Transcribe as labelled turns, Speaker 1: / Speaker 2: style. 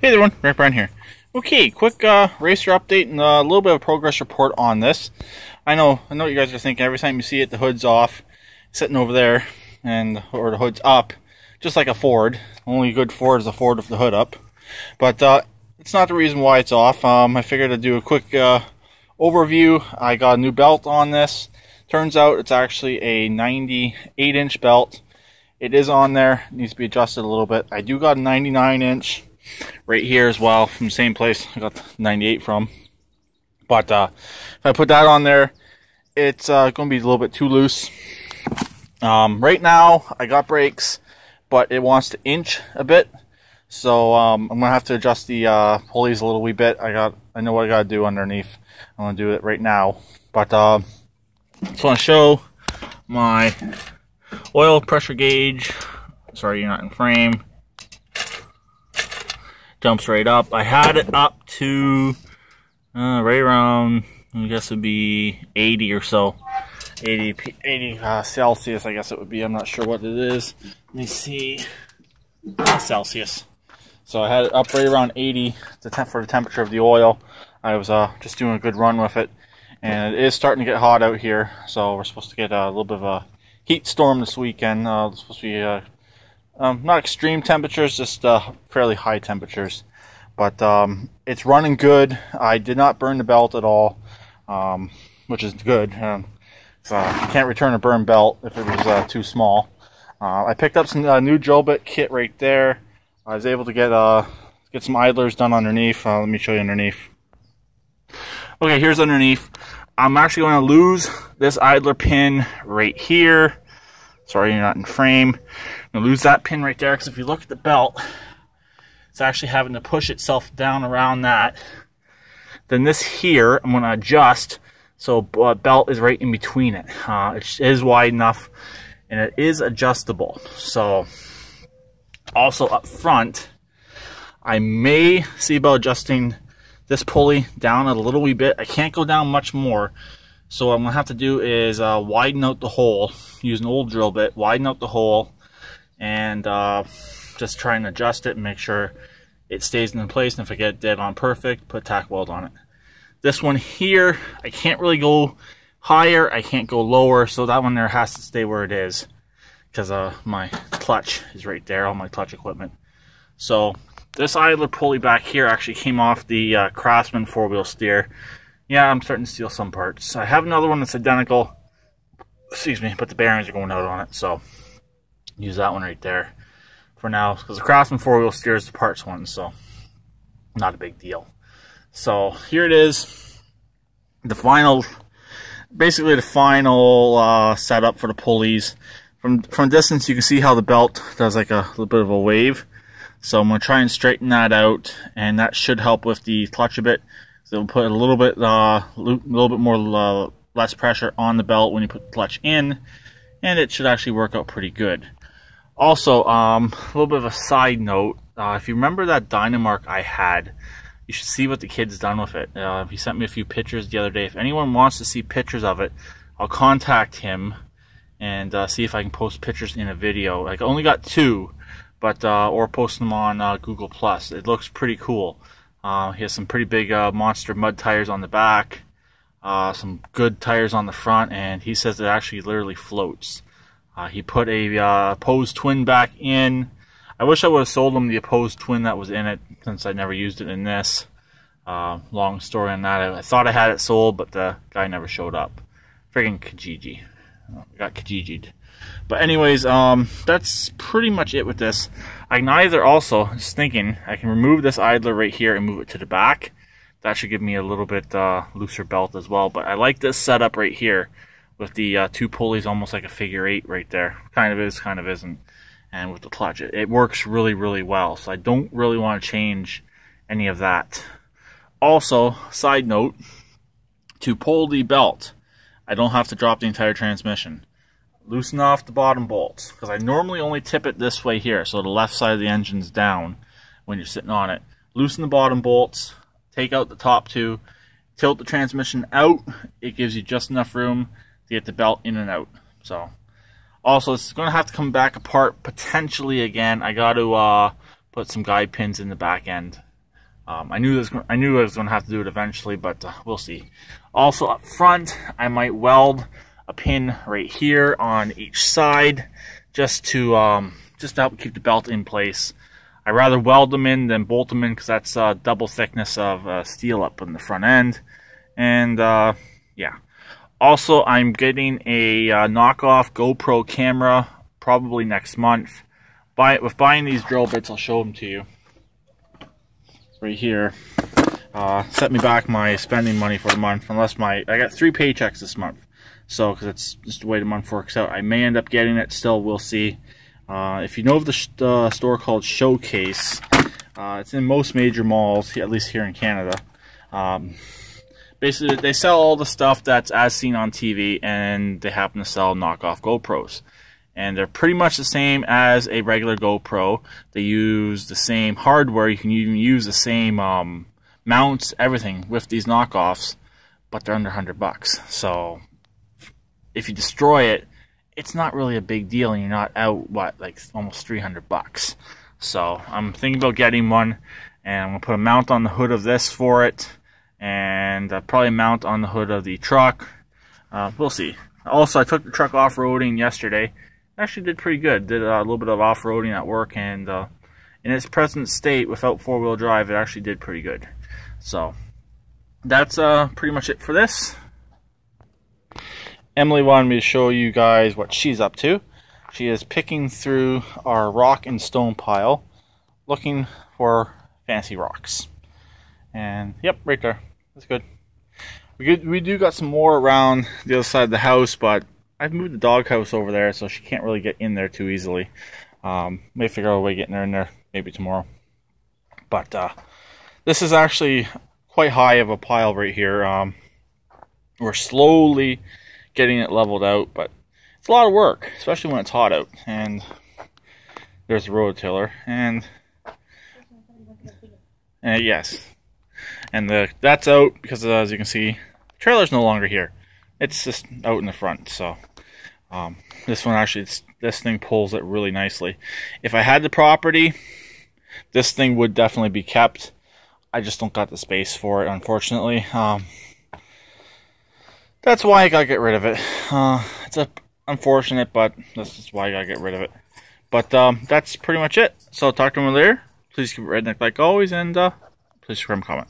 Speaker 1: Hey everyone, Rick Brown here. Okay, quick racer update and a little bit of progress report on this. I know you guys are thinking every time you see it, the hood's off, sitting over there, or the hood's up, just like a Ford. Only good Ford is a Ford with the hood up. But it's not the reason why it's off. I figured I'd do a quick overview. I got a new belt on this. Turns out it's actually a 98-inch belt. It is on there. It needs to be adjusted a little bit. I do got a 99-inch. Right here as well, from the same place I got the 98 from. But if I put that on there, it's going to be a little bit too loose. Right now, I got brakes, but it wants to inch a bit. So I'm going to have to adjust the pulleys a little wee bit. I know what I got to do underneath. I'm going to do it right now. But just want to show my oil pressure gauge. Sorry, you're not in frame. Jumps right up. I had it up to right around, I guess it would be 80 or so. 80 Celsius, I guess it would be. I'm not sure what it is. Let me see. Celsius. So I had it up right around 80 for the temperature of the oil. I was just doing a good run with it. And it is starting to get hot out here. So we're supposed to get a little bit of a heat storm this weekend. It's supposed to be not extreme temperatures, just fairly high temperatures. But it's running good. I did not burn the belt at all, which is good. So you can't return a burned belt if it was too small. I picked up some new drill bit kit right there. I was able to get some idlers done underneath. Let me show you underneath. Okay, here's underneath. I'm actually going to lose this idler pin right here. Sorry, you're not in frame. I'm going to lose that pin right there, because if you look at the belt, it's actually having to push itself down around that. Then this here, I'm going to adjust, so belt is right in between it. It is wide enough, and it is adjustable. So, also up front, I may see about adjusting this pulley down a little wee bit. I can't go down much more. So what I'm going to have to do is widen out the hole, use an old drill bit, widen out the hole, and just try and adjust it and make sure it stays in place. And if I get it dead on perfect, put a tack weld on it. This one here, I can't really go higher, I can't go lower, so that one there has to stay where it is, because my clutch is right there, all my clutch equipment. So this idler pulley back here actually came off the Craftsman 4-wheel steer. Yeah, I'm starting to steal some parts. I have another one that's identical, excuse me, but the bearings are going out on it, so use that one right there for now, because the Craftsman 4-wheel steer is the parts one, so not a big deal. So here it is, the final, basically the final setup for the pulleys. From distance, you can see how the belt does like a little bit of a wave. So I'm going to try and straighten that out, and that should help with the clutch a bit. So it'll put a little bit more less pressure on the belt when you put the clutch in, and it should actually work out pretty good. Also, a little bit of a side note, if you remember that Dynamark I had, you should see what the kid's done with it. He sent me a few pictures the other day. If anyone wants to see pictures of it, I'll contact him and see if I can post pictures in a video. Like, I only got 2, but or post them on Google+. It looks pretty cool. He has some pretty big monster mud tires on the back, some good tires on the front, and he says it actually literally floats. He put a opposed twin back in. I wish I would have sold him the opposed twin that was in it, since I never used it in this. Long story on that. I thought I had it sold, but the guy never showed up. Friggin' Kijiji. Got Kijiji'd. But anyways, that's pretty much it with this. I can either also, just thinking, I can remove this idler right here and move it to the back. That should give me a little bit looser belt as well. But I like this setup right here with the 2 pulleys, almost like a figure 8 right there. Kind of is, kind of isn't. And with the clutch, it works really, really well. So I don't really want to change any of that. Also, side note, to pull the belt, I don't have to drop the entire transmission. Loosen off the bottom bolts, because I normally only tip it this way here, so the left side of the engine's down when you're sitting on it. Loosen the bottom bolts, take out the top 2, tilt the transmission out. It gives you just enough room to get the belt in and out. So Also, it's going to have to come back apart potentially again. I got to put some guide pins in the back end I knew I was going to have to do it eventually, but we'll see. Also up front, I might weld a pin right here on each side, just to help keep the belt in place. I rather weld them in than bolt them in, because that's double thickness of steel up in the front end. And yeah. Also, I'm getting a knockoff GoPro camera probably next month. With buying these drill bits, I'll show them to you. Right here. Set me back my spending money for the month, unless I got 3 paychecks this month. So, because it's just the way the month works out. I may end up getting it, still, we'll see. If you know of the store called Showcase, it's in most major malls, at least here in Canada. Basically, they sell all the stuff that's as seen on TV, and they happen to sell knockoff GoPros. And they're pretty much the same as a regular GoPro. They use the same hardware. You can even use the same mounts, everything with these knockoffs, but they're under $100. So if you destroy it, it's not really a big deal, and you're not out, what, like almost $300. So I'm thinking about getting one, and I'm gonna put a mount on the hood of this for it, and probably a mount on the hood of the truck. We'll see. Also, I took the truck off-roading yesterday. Actually did pretty good. Did a little bit of off-roading at work, and in its present state, without four-wheel drive, it actually did pretty good. So that's pretty much it for this. Emily wanted me to show you guys what she's up to. She is picking through our rock and stone pile, looking for fancy rocks. And yep, right there. That's good. We do got some more around the other side of the house, but I've moved the doghouse over there, so she can't really get in there too easily. May figure out a way of getting her in there maybe tomorrow. But this is actually quite high of a pile right here. We're slowly getting it leveled out, but it's a lot of work, especially when it's hot out. And there's the rototiller, and yes, and that's out because, as you can see, the trailer's no longer here. It's just out in the front. So this one actually, this thing pulls it really nicely. If I had the property, this thing would definitely be kept. I just don't got the space for it, unfortunately. That's why I gotta get rid of it. It's unfortunate, but that's just why I gotta get rid of it. But that's pretty much it. So talk to me later. Please keep it redneck like always, and please subscribe and comment.